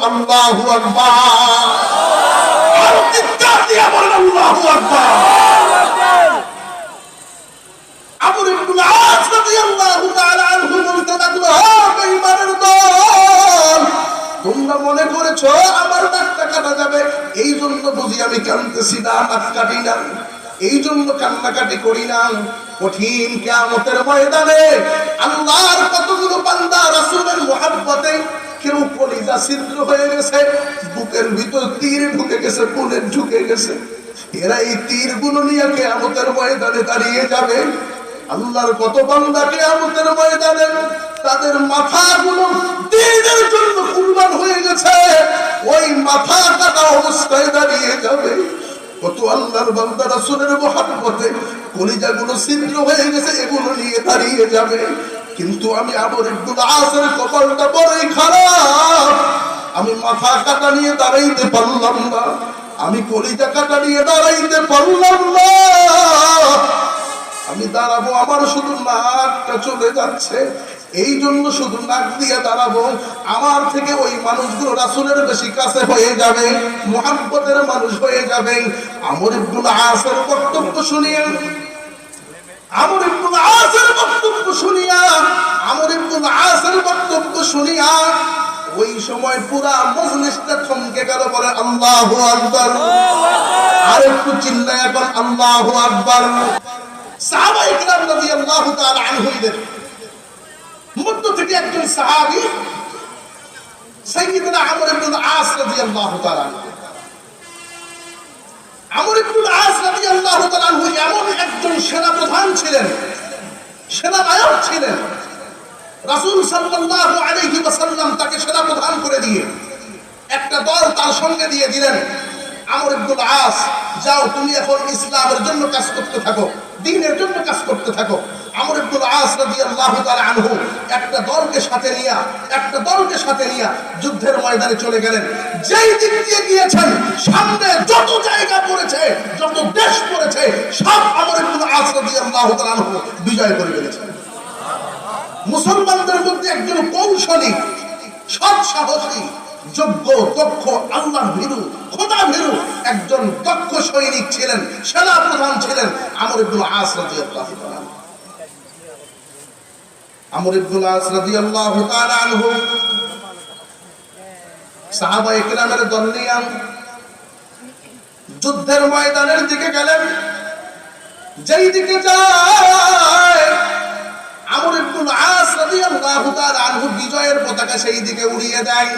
আল্লাহু আকবার। আর চিৎকার দিয়ে বলেন আল্লাহু আকবার। আমর ইবনে আস রাদিয়াল্লাহু তাআলা আনহু বলতে লাগলো, হে বেঈমানের দল, তোমরা মনে করেছো আমার নাকটা কাটা যাবে, এই জন্য বুঝি আমি কাঁদতেছি না, নাক কাটি না, এই জন্য কান্নাকাটি করি না। কঠিন কিয়ামতের ময়দানে আল্লাহর কতগুলো বান্দা রাসূলের মুহাব্বতে কেউ কলিজা ছিদ্র হয়ে গেছে, বুকের ভিতর তীর ঢুকে গেছে, বুলেট ঢুকে গেছে, এরা এই তীরগুলো নিয়ে কিয়ামতের ময়দানে দাঁড়িয়ে যাবে। আল্লাহর কত বান্দা কিয়ামতের ময়দানে তাদের মাথাগুলো দ্বীনের জন্য কুরবান হয়ে গেছে, ওই মাথা কাটা অবস্থায় দাঁড়িয়ে যাবে। কত আল্লাহর বান্দা রাসূলের মুহাব্বতে কলিজাগুলো ছিদ্র হয়ে গেছে, এগুলো নিয়ে দাঁড়িয়ে যাবে। কিন্তু আমি আমর ইবনে আসের কপালটা বড়ই খারাপ, আমি মাথা কাটা নিয়ে দাঁড়াইতে পারলাম না, আমি কলিজা কাটা নিয়ে দাঁড়াইতে পারলাম না। আমি দাঁড়াবো, আমার শুধু নাকটা চলে যাচ্ছে, এই জন্য শুধু নাক দিয়ে দাঁড়াবো। আমার থেকে ওই মানুষগুলো রাসূলের বেশি কাছে হয়ে যাবে, মুহাব্বতের মানুষ হয়ে যাবে। আমর ইবনে আসের বক্তব্য শুনিয়ে, আমর ইবনে আসের বক্তব্য শুনিয়া, আমর ইবনে আসের বক্তব্য শুনিয়া ওই সময় পুরা মজলিসটা থমকে গেল। বলে আল্লাহু আকবার। আর একটু চিল্লায় এখন আল্লাহু আকবার। সাহাবায়ে কিরাম রাদিয়াল্লাহু তাআলা আনহুদের মধ্য থেকে একজন সাহাবী সাইয়্যিদুনা আমর ইবনে আস রাদিয়াল্লাহু তাআলা আনহু। আমর ইবনে আস রাদিয়াল্লাহু তাআলা আনহু এমন একজন সেনাপ্রধান ছিলেন, সেনানায়ক ছিলেন। রাসূল সাল্লাল্লাহু আলাইহি ওয়াসাল্লাম তাকে সেনাপ্রধান করে দিয়ে একটা দল তার সঙ্গে দিয়ে দিলেন। আমর ইবনে আস, যাও তুমি এখন ইসলামের জন্য কাজ করতে থাকো, দ্বীনের জন্য কাজ করতে থাকো। আমর ইবনে আস রাদিয়াল্লাহু তাআলা আনহু একটা দলকে সাথে নিয়ে যুদ্ধের ময়দানে চলে গেলেন। যেই দিক দিয়ে গিয়েছেন, সামনে যত জায়গা পড়েছে, যত দেশ পড়েছে, সব আমর ইবনে আস রাদিয়াল্লাহু তাআলা আনহু বিজয় করে ফেলেছেন। মুসলমানদের মধ্যে একজন কৌশলী, সৎ সাহসী, যোগ্য, দক্ষ, আল্লাহর ভীরু, খোদা ভীরু একজন দক্ষ সৈনিক ছিলেন, সেনা প্রধান ছিলেন আমর ইবনে আস রাদিয়াল্লাহু তাআলা। আমর ইবনে আস রাদিয়াল্লাহু তাআলা আনহু সাহাবায়ে কিরামের দল নিয়ে যুদ্ধের ময়দানের দিকে গেলেন। যেই দিকে যায় আমর ইবনে আস রাদিয়াল্লাহু তাআলা আনহু বিজয়ের পতাকা সেই দিকে উড়িয়ে দেয়।